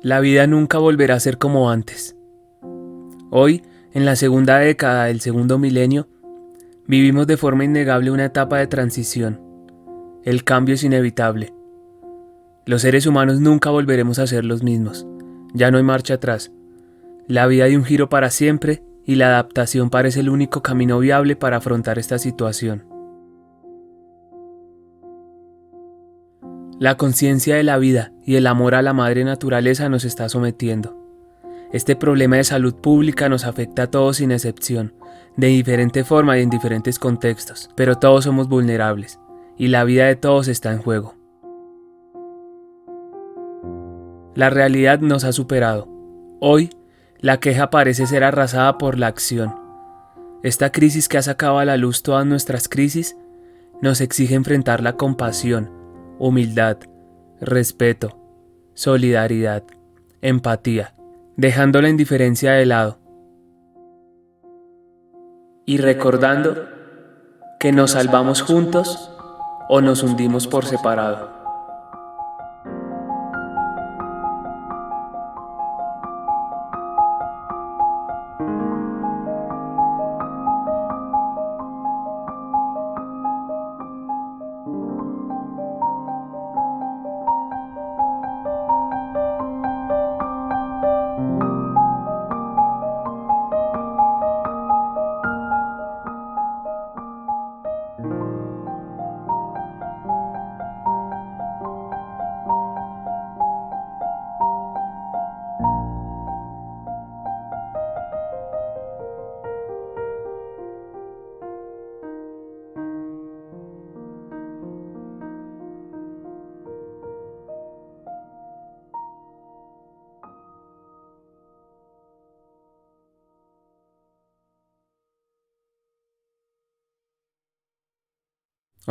La vida nunca volverá a ser como antes. Hoy, en la segunda década del segundo milenio, vivimos de forma innegable una etapa de transición. El cambio es inevitable. Los seres humanos nunca volveremos a ser los mismos. Ya no hay marcha atrás. La vida dio un giro para siempre y la adaptación parece el único camino viable para afrontar esta situación. La conciencia de la vida y el amor a la madre naturaleza nos está sometiendo. Este problema de salud pública nos afecta a todos sin excepción, de diferente forma y en diferentes contextos, pero todos somos vulnerables, y la vida de todos está en juego. La realidad nos ha superado. Hoy, la queja parece ser arrasada por la acción. Esta crisis que ha sacado a la luz todas nuestras crisis, nos exige enfrentarla con pasión, humildad, respeto, solidaridad, empatía, dejando la indiferencia de lado y recordando que nos salvamos juntos o nos hundimos por separado.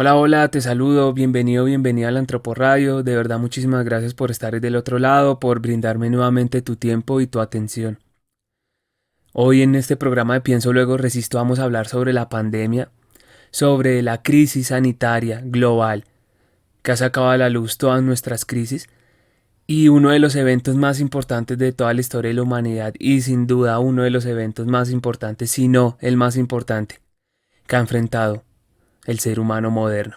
Hola, te saludo, bienvenida al Antroporradio, de verdad muchísimas gracias por estar del otro lado, por brindarme nuevamente tu tiempo y tu atención. Hoy en este programa de Pienso Luego Resisto vamos a hablar sobre la pandemia, sobre la crisis sanitaria global que ha sacado a la luz todas nuestras crisis y uno de los eventos más importantes de toda la historia de la humanidad y sin duda uno de los eventos más importantes, si no el más importante, que ha enfrentado el ser humano moderno.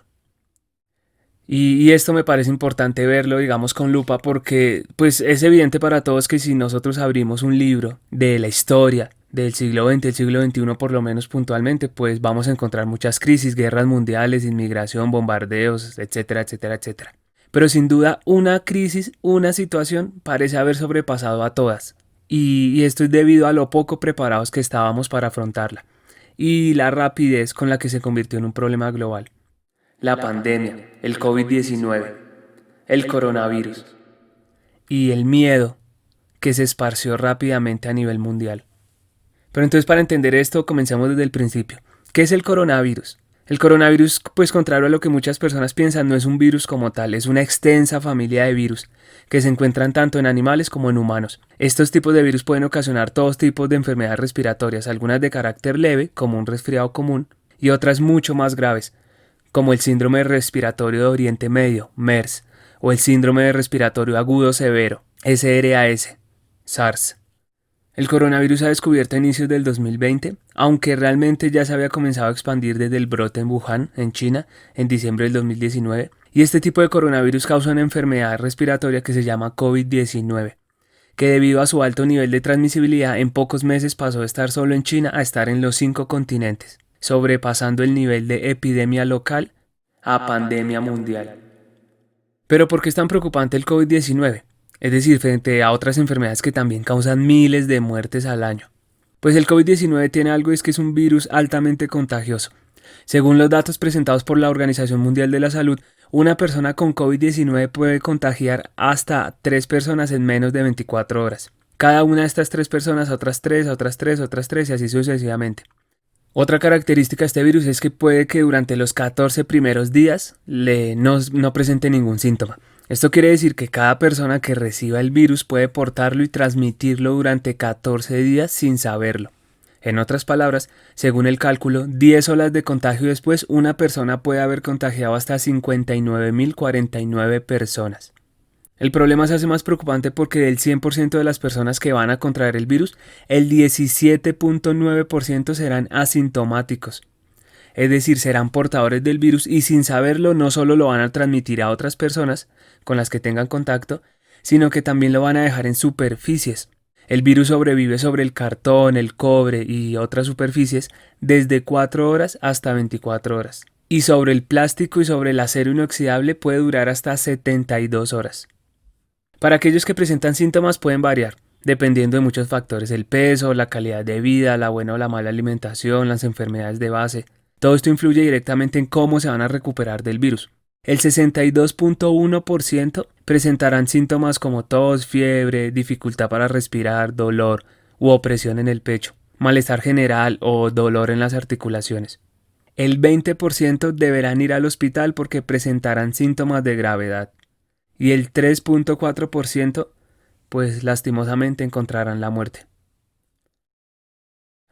Y esto me parece importante verlo, digamos, con lupa porque pues es evidente para todos que si nosotros abrimos un libro de la historia del siglo XX, el siglo XXI por lo menos puntualmente, pues vamos a encontrar muchas crisis, guerras mundiales, inmigración, bombardeos, etcétera, etcétera, etcétera. Pero sin duda una crisis, una situación parece haber sobrepasado a todas. Y esto es debido a lo poco preparados que estábamos para afrontarla y la rapidez con la que se convirtió en un problema global. La pandemia, el COVID-19, el coronavirus y el miedo que se esparció rápidamente a nivel mundial. Pero entonces para entender esto comencemos desde el principio. ¿Qué es el coronavirus? El coronavirus, pues contrario a lo que muchas personas piensan, no es un virus como tal, es una extensa familia de virus que se encuentran tanto en animales como en humanos. Estos tipos de virus pueden ocasionar todos tipos de enfermedades respiratorias, algunas de carácter leve, como un resfriado común, y otras mucho más graves, como el síndrome respiratorio de Oriente Medio, MERS, o el síndrome respiratorio agudo severo, SRAS, SARS. El coronavirus se ha descubierto a inicios del 2020, aunque realmente ya se había comenzado a expandir desde el brote en Wuhan, en China, en diciembre del 2019, y este tipo de coronavirus causa una enfermedad respiratoria que se llama COVID-19, que debido a su alto nivel de transmisibilidad en pocos meses pasó de estar solo en China a estar en los 5 continentes, sobrepasando el nivel de epidemia local a pandemia mundial. Pero ¿por qué es tan preocupante el COVID-19? Es decir, frente a otras enfermedades que también causan miles de muertes al año. Pues el COVID-19 tiene algo, es que es un virus altamente contagioso. Según los datos presentados por la Organización Mundial de la Salud, una persona con COVID-19 puede contagiar hasta 3 personas en menos de 24 horas. Cada una de estas 3 personas a otras 3, a otras 3, a otras 3 y así sucesivamente. Otra característica de este virus es que puede que durante los 14 primeros días no presente ningún síntoma. Esto quiere decir que cada persona que reciba el virus puede portarlo y transmitirlo durante 14 días sin saberlo. En otras palabras, según el cálculo, 10 olas de contagio después, una persona puede haber contagiado hasta 59.049 personas. El problema se hace más preocupante porque del 100% de las personas que van a contraer el virus, el 17.9% serán asintomáticos. Es decir, serán portadores del virus y sin saberlo no solo lo van a transmitir a otras personas con las que tengan contacto, sino que también lo van a dejar en superficies. El virus sobrevive sobre el cartón, el cobre y otras superficies desde 4 horas hasta 24 horas. Y sobre el plástico y sobre el acero inoxidable puede durar hasta 72 horas. Para aquellos que presentan síntomas pueden variar, dependiendo de muchos factores: el peso, la calidad de vida, la buena o la mala alimentación, las enfermedades de base. Todo esto influye directamente en cómo se van a recuperar del virus. El 62.1% presentarán síntomas como tos, fiebre, dificultad para respirar, dolor u opresión en el pecho, malestar general o dolor en las articulaciones. El 20% deberán ir al hospital porque presentarán síntomas de gravedad. Y el 3.4% pues lastimosamente encontrarán la muerte.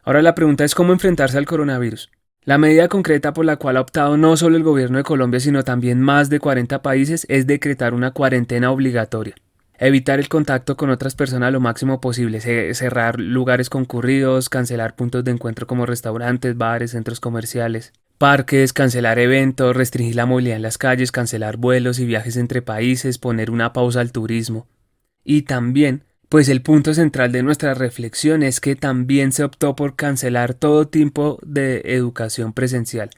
Ahora la pregunta es cómo enfrentarse al coronavirus. La medida concreta por la cual ha optado no solo el gobierno de Colombia, sino también más de 40 países, es decretar una cuarentena obligatoria. Evitar el contacto con otras personas lo máximo posible, cerrar lugares concurridos, cancelar puntos de encuentro como restaurantes, bares, centros comerciales, parques, cancelar eventos, restringir la movilidad en las calles, cancelar vuelos y viajes entre países, poner una pausa al turismo. Y también, pues el punto central de nuestra reflexión es que también se optó por cancelar todo tipo de educación presencial,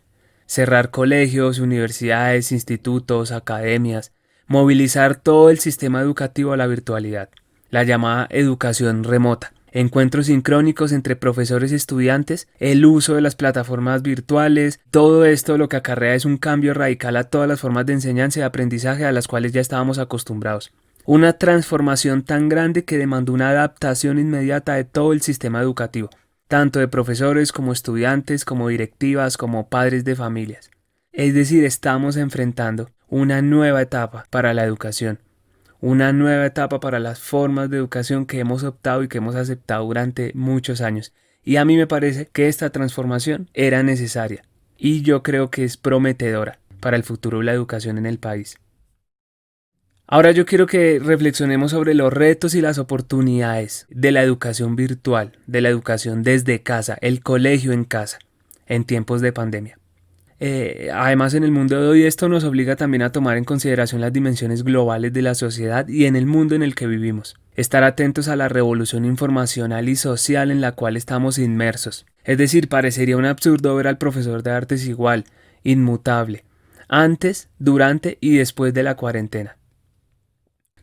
cerrar colegios, universidades, institutos, academias, movilizar todo el sistema educativo a la virtualidad, la llamada educación remota, encuentros sincrónicos entre profesores y estudiantes, el uso de las plataformas virtuales. Todo esto lo que acarrea es un cambio radical a todas las formas de enseñanza y aprendizaje a las cuales ya estábamos acostumbrados. Una transformación tan grande que demandó una adaptación inmediata de todo el sistema educativo, tanto de profesores como estudiantes, como directivas, como padres de familias. Es decir, estamos enfrentando una nueva etapa para la educación, una nueva etapa para las formas de educación que hemos optado y que hemos aceptado durante muchos años. Y a mí me parece que esta transformación era necesaria y yo creo que es prometedora para el futuro de la educación en el país. Ahora yo quiero que reflexionemos sobre los retos y las oportunidades de la educación virtual, de la educación desde casa, el colegio en casa, en tiempos de pandemia. Además, en el mundo de hoy esto nos obliga también a tomar en consideración las dimensiones globales de la sociedad y en el mundo en el que vivimos. Estar atentos a la revolución informacional y social en la cual estamos inmersos. Es decir, parecería un absurdo ver al profesor de artes igual, inmutable, antes, durante y después de la cuarentena.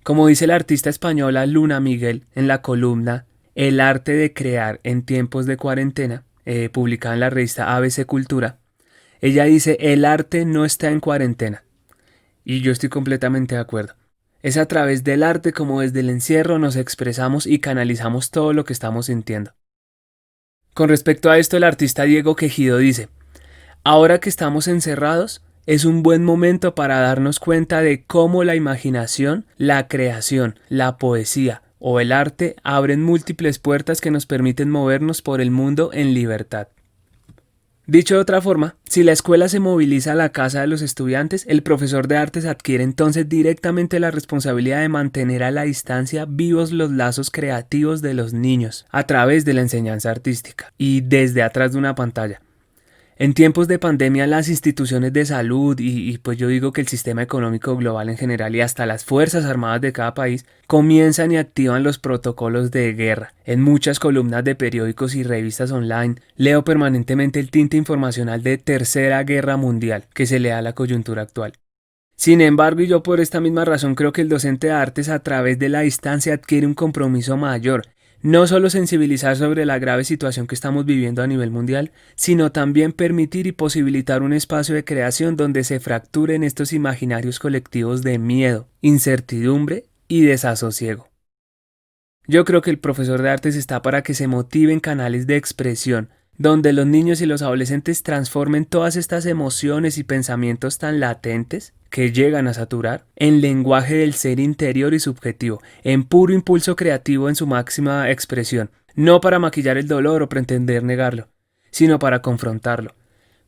Como dice la artista española Luna Miguel en la columna El arte de crear en tiempos de cuarentena, publicada en la revista ABC Cultura, ella dice: el arte no está en cuarentena. Y yo estoy completamente de acuerdo. Es a través del arte como desde el encierro nos expresamos y canalizamos todo lo que estamos sintiendo. Con respecto a esto, el artista Diego Quejido dice: ahora que estamos encerrados, es un buen momento para darnos cuenta de cómo la imaginación, la creación, la poesía o el arte abren múltiples puertas que nos permiten movernos por el mundo en libertad. Dicho de otra forma, si la escuela se moviliza a la casa de los estudiantes, el profesor de artes adquiere entonces directamente la responsabilidad de mantener a la distancia vivos los lazos creativos de los niños a través de la enseñanza artística y desde atrás de una pantalla. En tiempos de pandemia, las instituciones de salud y pues yo digo que el sistema económico global en general y hasta las fuerzas armadas de cada país comienzan y activan los protocolos de guerra. En muchas columnas de periódicos y revistas online leo permanentemente el tinte informacional de Tercera Guerra Mundial que se le da a la coyuntura actual. Sin embargo, y yo por esta misma razón creo que el docente de artes a través de la distancia adquiere un compromiso mayor. No solo sensibilizar sobre la grave situación que estamos viviendo a nivel mundial, sino también permitir y posibilitar un espacio de creación donde se fracturen estos imaginarios colectivos de miedo, incertidumbre y desasosiego. Yo creo que el profesor de artes está para que se motiven canales de expresión, donde los niños y los adolescentes transformen todas estas emociones y pensamientos tan latentes que llegan a saturar en lenguaje del ser interior y subjetivo, en puro impulso creativo en su máxima expresión, no para maquillar el dolor o pretender negarlo, sino para confrontarlo,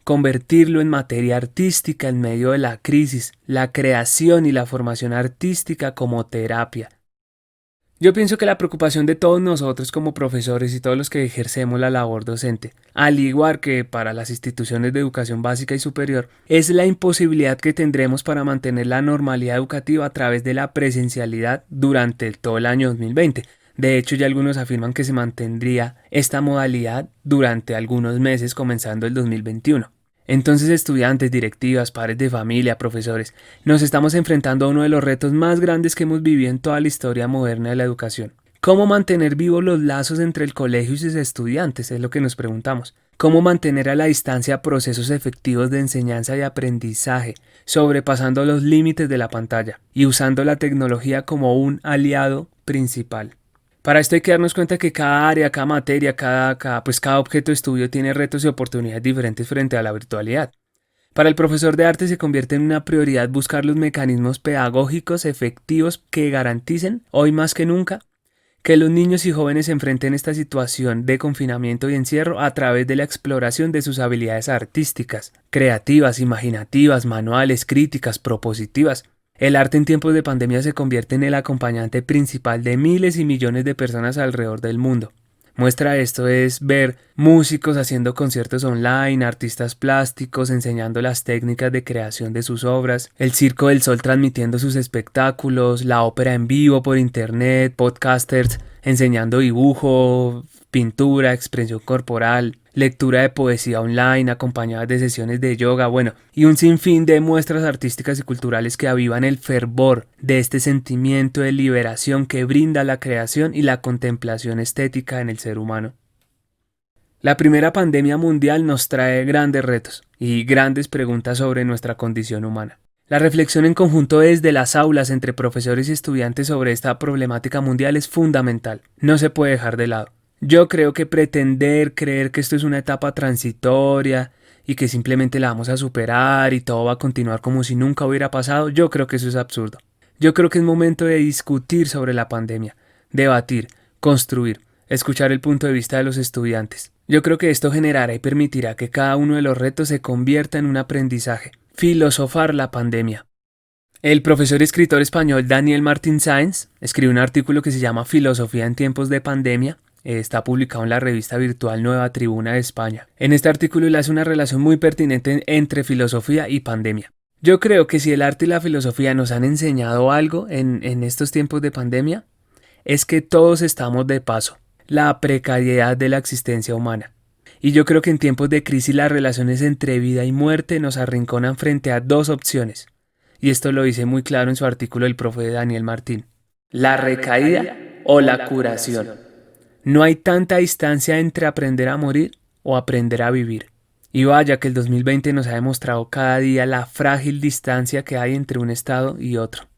convertirlo en materia artística en medio de la crisis, la creación y la formación artística como terapia. Yo pienso que la preocupación de todos nosotros como profesores y todos los que ejercemos la labor docente, al igual que para las instituciones de educación básica y superior, es la imposibilidad que tendremos para mantener la normalidad educativa a través de la presencialidad durante todo el año 2020. De hecho, ya algunos afirman que se mantendría esta modalidad durante algunos meses comenzando el 2021. Entonces, estudiantes, directivas, padres de familia, profesores, nos estamos enfrentando a uno de los retos más grandes que hemos vivido en toda la historia moderna de la educación. ¿Cómo mantener vivos los lazos entre el colegio y sus estudiantes? Es lo que nos preguntamos. ¿Cómo mantener a la distancia procesos efectivos de enseñanza y aprendizaje, sobrepasando los límites de la pantalla y usando la tecnología como un aliado principal? Para esto hay que darnos cuenta que cada área, cada materia, cada objeto de estudio tiene retos y oportunidades diferentes frente a la virtualidad. Para el profesor de arte se convierte en una prioridad buscar los mecanismos pedagógicos efectivos que garanticen, hoy más que nunca, que los niños y jóvenes enfrenten esta situación de confinamiento y encierro a través de la exploración de sus habilidades artísticas, creativas, imaginativas, manuales, críticas, propositivas. El arte en tiempos de pandemia se convierte en el acompañante principal de miles y millones de personas alrededor del mundo. Muestra de esto es ver músicos haciendo conciertos online, artistas plásticos enseñando las técnicas de creación de sus obras, el Circo del Sol transmitiendo sus espectáculos, la ópera en vivo por internet, podcasters enseñando dibujo, pintura, expresión corporal, lectura de poesía online acompañadas de sesiones de yoga, y un sinfín de muestras artísticas y culturales que avivan el fervor de este sentimiento de liberación que brinda la creación y la contemplación estética en el ser humano. La primera pandemia mundial nos trae grandes retos y grandes preguntas sobre nuestra condición humana. La reflexión en conjunto desde las aulas entre profesores y estudiantes sobre esta problemática mundial es fundamental, no se puede dejar de lado. Yo creo que pretender creer que esto es una etapa transitoria y que simplemente la vamos a superar y todo va a continuar como si nunca hubiera pasado, yo creo que eso es absurdo. Yo creo que es momento de discutir sobre la pandemia, debatir, construir, escuchar el punto de vista de los estudiantes. Yo creo que esto generará y permitirá que cada uno de los retos se convierta en un aprendizaje. Filosofar la pandemia. El profesor y escritor español Daniel Martín Sáenz escribió un artículo que se llama Filosofía en tiempos de pandemia. Está publicado en la revista virtual Nueva Tribuna de España. En este artículo él hace una relación muy pertinente entre filosofía y pandemia. Yo creo que si el arte y la filosofía nos han enseñado algo en estos tiempos de pandemia, es que todos estamos de paso, la precariedad de la existencia humana. Y yo creo que en tiempos de crisis las relaciones entre vida y muerte nos arrinconan frente a dos opciones. Y esto lo dice muy claro en su artículo el profe Daniel Martín. La recaída o la curación. No hay tanta distancia entre aprender a morir o aprender a vivir. Y vaya que el 2020 nos ha demostrado cada día la frágil distancia que hay entre un estado y otro.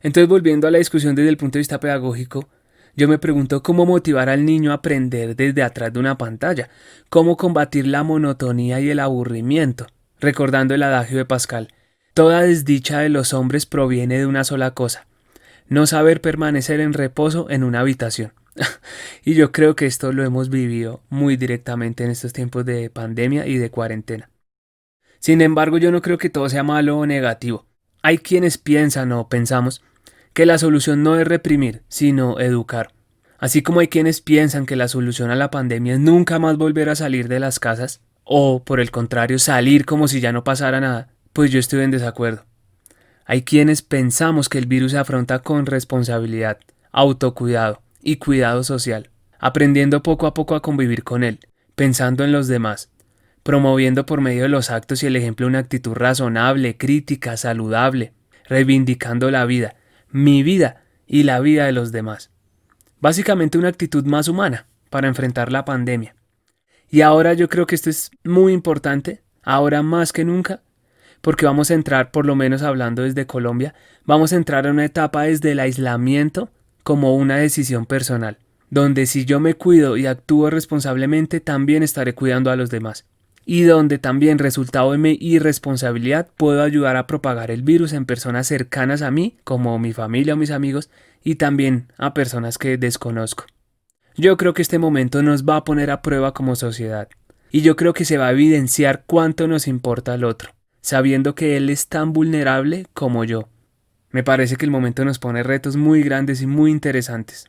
Entonces, volviendo a la discusión desde el punto de vista pedagógico, yo me pregunto cómo motivar al niño a aprender desde atrás de una pantalla, cómo combatir la monotonía y el aburrimiento, recordando el adagio de Pascal, toda desdicha de los hombres proviene de una sola cosa, no saber permanecer en reposo en una habitación. Y yo creo que esto lo hemos vivido muy directamente en estos tiempos de pandemia y de cuarentena. Sin embargo, yo no creo que todo sea malo o negativo. Hay quienes piensan o pensamos que la solución no es reprimir, sino educar. Así como hay quienes piensan que la solución a la pandemia es nunca más volver a salir de las casas, o por el contrario salir como si ya no pasara nada, pues yo estoy en desacuerdo. Hay quienes pensamos que el virus se afronta con responsabilidad, autocuidado y cuidado social, aprendiendo poco a poco a convivir con él, pensando en los demás, promoviendo por medio de los actos y el ejemplo una actitud razonable, crítica, saludable, reivindicando la vida, mi vida y la vida de los demás. Básicamente una actitud más humana para enfrentar la pandemia. Y ahora yo creo que esto es muy importante, ahora más que nunca, porque vamos a entrar, por lo menos hablando desde Colombia, vamos a entrar a una etapa desde el aislamiento como una decisión personal, donde si yo me cuido y actúo responsablemente, también estaré cuidando a los demás. Y donde también, resultado de mi irresponsabilidad, puedo ayudar a propagar el virus en personas cercanas a mí, como mi familia o mis amigos, y también a personas que desconozco. Yo creo que este momento nos va a poner a prueba como sociedad. Y yo creo que se va a evidenciar cuánto nos importa al otro, sabiendo que él es tan vulnerable como yo. Me parece que el momento nos pone retos muy grandes y muy interesantes.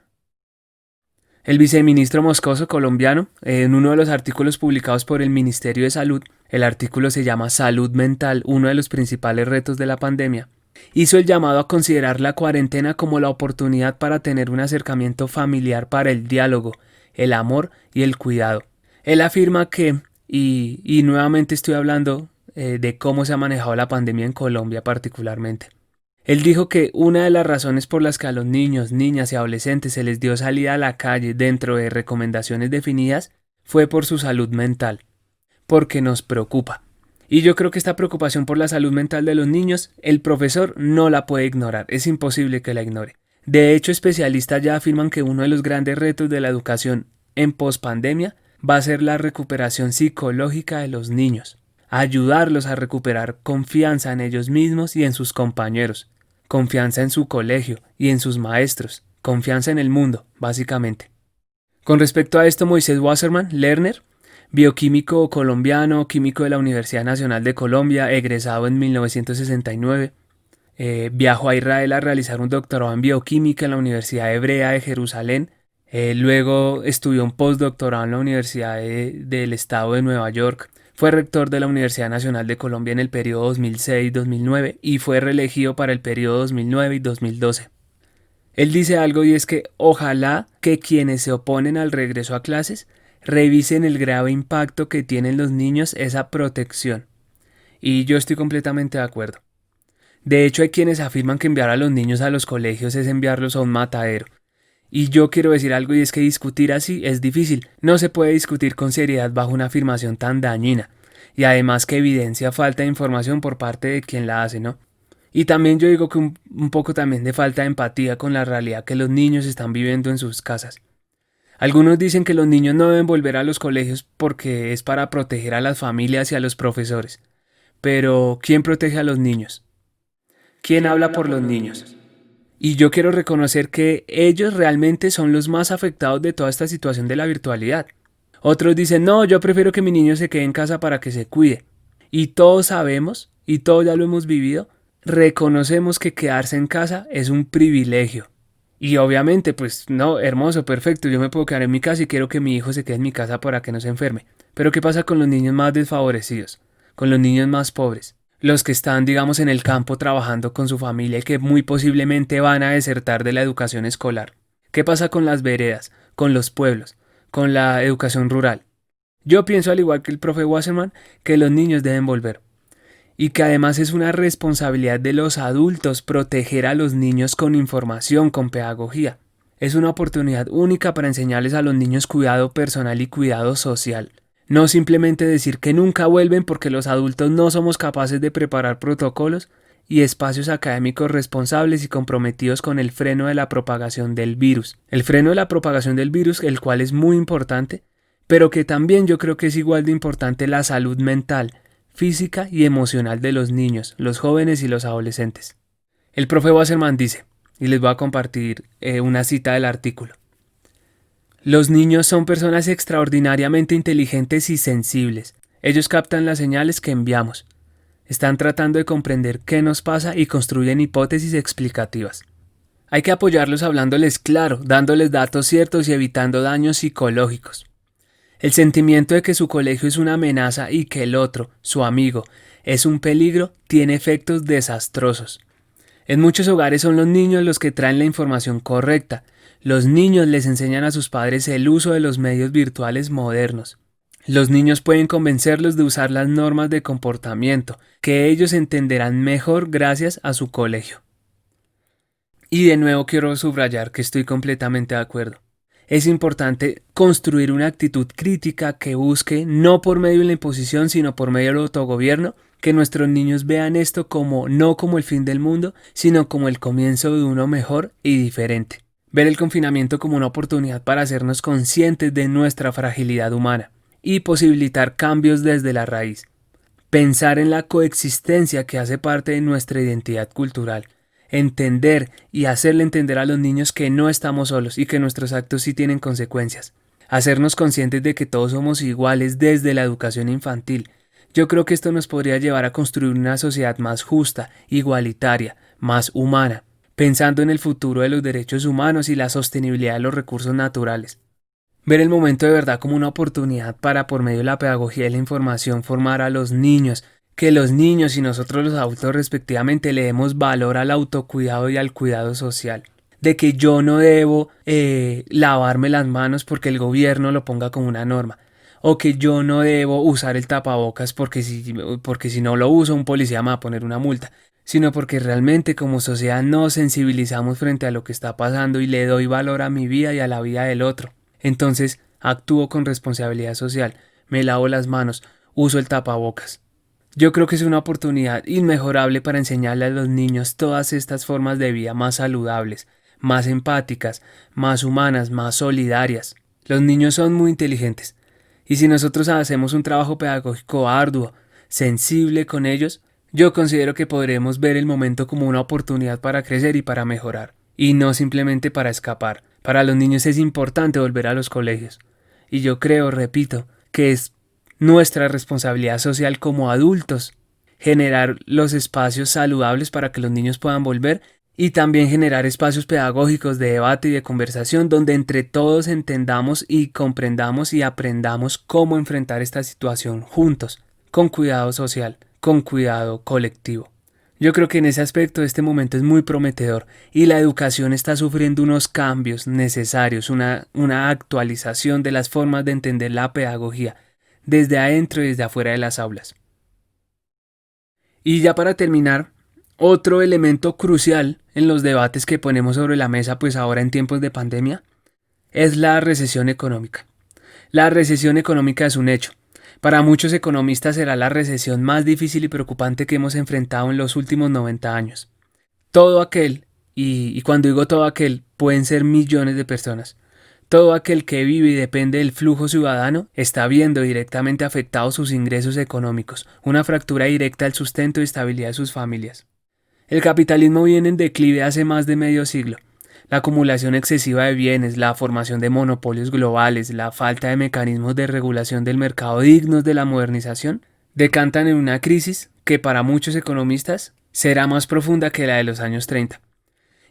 El viceministro moscoso colombiano, en uno de los artículos publicados por el Ministerio de Salud, el artículo se llama Salud Mental, uno de los principales retos de la pandemia, hizo el llamado a considerar la cuarentena como la oportunidad para tener un acercamiento familiar para el diálogo, el amor y el cuidado. Él afirma que, y nuevamente estoy hablando de cómo se ha manejado la pandemia en Colombia particularmente. Él dijo que una de las razones por las que a los niños, niñas y adolescentes se les dio salida a la calle dentro de recomendaciones definidas fue por su salud mental, porque nos preocupa. Y yo creo que esta preocupación por la salud mental de los niños, el profesor no la puede ignorar, es imposible que la ignore. De hecho, especialistas ya afirman que uno de los grandes retos de la educación en pospandemia va a ser la recuperación psicológica de los niños, ayudarlos a recuperar confianza en ellos mismos y en sus compañeros, confianza en su colegio y en sus maestros, confianza en el mundo, básicamente. Con respecto a esto, Moisés Wasserman Lerner, bioquímico colombiano, químico de la Universidad Nacional de Colombia, egresado en 1969, viajó a Israel a realizar un doctorado en bioquímica en la Universidad Hebrea de Jerusalén. Luego estudió un postdoctorado en la Universidad del Estado de Nueva York. Fue rector de la Universidad Nacional de Colombia en el periodo 2006-2009 y fue reelegido para el periodo 2009 y 2012. Él dice algo y es que ojalá que quienes se oponen al regreso a clases revisen el grave impacto que tienen los niños esa protección. Y yo estoy completamente de acuerdo. De hecho, hay quienes afirman que enviar a los niños a los colegios es enviarlos a un matadero. Y yo quiero decir algo y es que discutir así es difícil. No se puede discutir con seriedad bajo una afirmación tan dañina. Y además que evidencia falta de información por parte de quien la hace, ¿no? Y también yo digo que un poco también de falta de empatía con la realidad que los niños están viviendo en sus casas. Algunos dicen que los niños no deben volver a los colegios porque es para proteger a las familias y a los profesores. Pero, ¿quién protege a los niños? ¿Quién habla por los niños? Y yo quiero reconocer que ellos realmente son los más afectados de toda esta situación de la virtualidad. Otros dicen, no, yo prefiero que mi niño se quede en casa para que se cuide. Y todos sabemos, y todos ya lo hemos vivido, reconocemos que quedarse en casa es un privilegio. Y obviamente, pues no, hermoso, perfecto, yo me puedo quedar en mi casa y quiero que mi hijo se quede en mi casa para que no se enferme. Pero ¿qué pasa con los niños más desfavorecidos? Con los niños más pobres. Los que están, digamos, en el campo trabajando con su familia y que muy posiblemente van a desertar de la educación escolar. ¿Qué pasa con las veredas, con los pueblos, con la educación rural? Yo pienso, al igual que el profe Wasserman, que los niños deben volver. Y que además es una responsabilidad de los adultos proteger a los niños con información, con pedagogía. Es una oportunidad única para enseñarles a los niños cuidado personal y cuidado social. No simplemente decir que nunca vuelven porque los adultos no somos capaces de preparar protocolos y espacios académicos responsables y comprometidos con el freno de la propagación del virus. El freno de la propagación del virus, el cual es muy importante, pero que también yo creo que es igual de importante la salud mental, física y emocional de los niños, los jóvenes y los adolescentes. El profe Wasserman dice, y les voy a compartir una cita del artículo. Los niños son personas extraordinariamente inteligentes y sensibles. Ellos captan las señales que enviamos. Están tratando de comprender qué nos pasa y construyen hipótesis explicativas. Hay que apoyarlos hablándoles claro, dándoles datos ciertos y evitando daños psicológicos. El sentimiento de que su colegio es una amenaza y que el otro, su amigo, es un peligro, tiene efectos desastrosos. En muchos hogares son los niños los que traen la información correcta. Los niños les enseñan a sus padres el uso de los medios virtuales modernos. Los niños pueden convencerlos de usar las normas de comportamiento, que ellos entenderán mejor gracias a su colegio. Y de nuevo quiero subrayar que estoy completamente de acuerdo. Es importante construir una actitud crítica que busque, no por medio de la imposición, sino por medio del autogobierno, que nuestros niños vean esto como no como el fin del mundo, sino como el comienzo de uno mejor y diferente. Ver el confinamiento como una oportunidad para hacernos conscientes de nuestra fragilidad humana y posibilitar cambios desde la raíz. Pensar en la coexistencia que hace parte de nuestra identidad cultural. Entender y hacerle entender a los niños que no estamos solos y que nuestros actos sí tienen consecuencias. hacernos conscientes de que todos somos iguales desde la educación infantil. Yo creo que esto nos podría llevar a construir una sociedad más justa, igualitaria, más humana, pensando en el futuro de los derechos humanos y la sostenibilidad de los recursos naturales. Ver el momento de verdad como una oportunidad para, por medio de la pedagogía y la información, formar a los niños, que los niños y nosotros los adultos respectivamente le demos valor al autocuidado y al cuidado social. De que yo no debo lavarme las manos porque el gobierno lo ponga como una norma. O que yo no debo usar el tapabocas porque si no lo uso un policía me va a poner una multa. Sino porque realmente como sociedad nos sensibilizamos frente a lo que está pasando y le doy valor a mi vida y a la vida del otro. Entonces actúo con responsabilidad social, me lavo las manos, uso el tapabocas. Yo creo que es una oportunidad inmejorable para enseñarle a los niños todas estas formas de vida más saludables, más empáticas, más humanas, más solidarias. Los niños son muy inteligentes y si nosotros hacemos un trabajo pedagógico arduo, sensible con ellos, yo considero que podremos ver el momento como una oportunidad para crecer y para mejorar, y no simplemente para escapar. Para los niños es importante volver a los colegios. Y yo creo, repito, que es nuestra responsabilidad social como adultos generar los espacios saludables para que los niños puedan volver y también generar espacios pedagógicos de debate y de conversación donde entre todos entendamos y comprendamos y aprendamos cómo enfrentar esta situación juntos, con cuidado social, con cuidado colectivo. Yo creo que en ese aspecto este momento es muy prometedor y la educación está sufriendo unos cambios necesarios, una actualización de las formas de entender la pedagogía, desde adentro y desde afuera de las aulas. Y ya para terminar, otro elemento crucial en los debates que ponemos sobre la mesa pues ahora en tiempos de pandemia es la recesión económica. La recesión económica es un hecho. Para muchos economistas será la recesión más difícil y preocupante que hemos enfrentado en los últimos 90 años. Todo aquel, y cuando digo todo aquel, pueden ser millones de personas. Todo aquel que vive y depende del flujo ciudadano está viendo directamente afectados sus ingresos económicos, una fractura directa al sustento y estabilidad de sus familias. El capitalismo viene en declive hace más de medio siglo. La acumulación excesiva de bienes, la formación de monopolios globales, la falta de mecanismos de regulación del mercado dignos de la modernización, decantan en una crisis que para muchos economistas será más profunda que la de los años 30.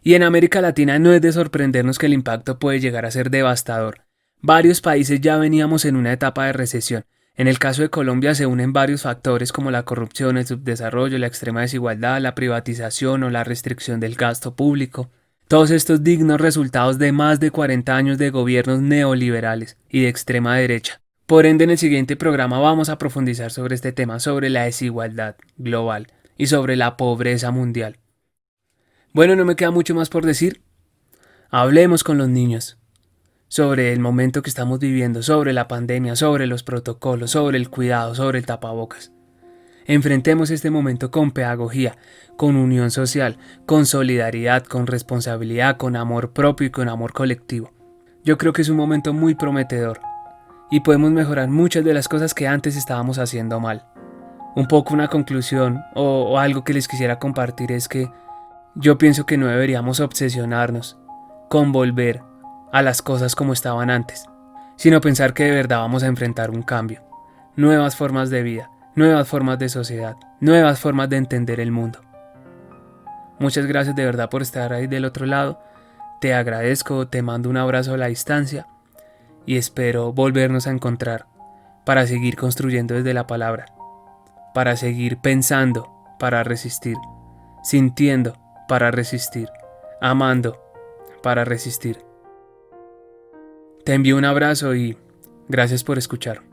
Y en América Latina no es de sorprendernos que el impacto puede llegar a ser devastador. Varios países ya veníamos en una etapa de recesión. En el caso de Colombia se unen varios factores como la corrupción, el subdesarrollo, la extrema desigualdad, la privatización o la restricción del gasto público. Todos estos dignos resultados de más de 40 años de gobiernos neoliberales y de extrema derecha. Por ende, en el siguiente programa vamos a profundizar sobre este tema, sobre la desigualdad global y sobre la pobreza mundial. Bueno, no me queda mucho más por decir. Hablemos con los niños sobre el momento que estamos viviendo, sobre la pandemia, sobre los protocolos, sobre el cuidado, sobre el tapabocas. Enfrentemos este momento con pedagogía, con unión social, con solidaridad, con responsabilidad, con amor propio y con amor colectivo. Yo creo que es un momento muy prometedor y podemos mejorar muchas de las cosas que antes estábamos haciendo mal. Un poco una conclusión o algo que les quisiera compartir es que yo pienso que no deberíamos obsesionarnos con volver a las cosas como estaban antes, sino pensar que de verdad vamos a enfrentar un cambio, nuevas formas de vida, nuevas formas de sociedad, nuevas formas de entender el mundo. Muchas gracias de verdad por estar ahí del otro lado, te agradezco, te mando un abrazo a la distancia y espero volvernos a encontrar para seguir construyendo desde la palabra, para seguir pensando para resistir, sintiendo para resistir, amando para resistir. Te envío un abrazo y gracias por escuchar.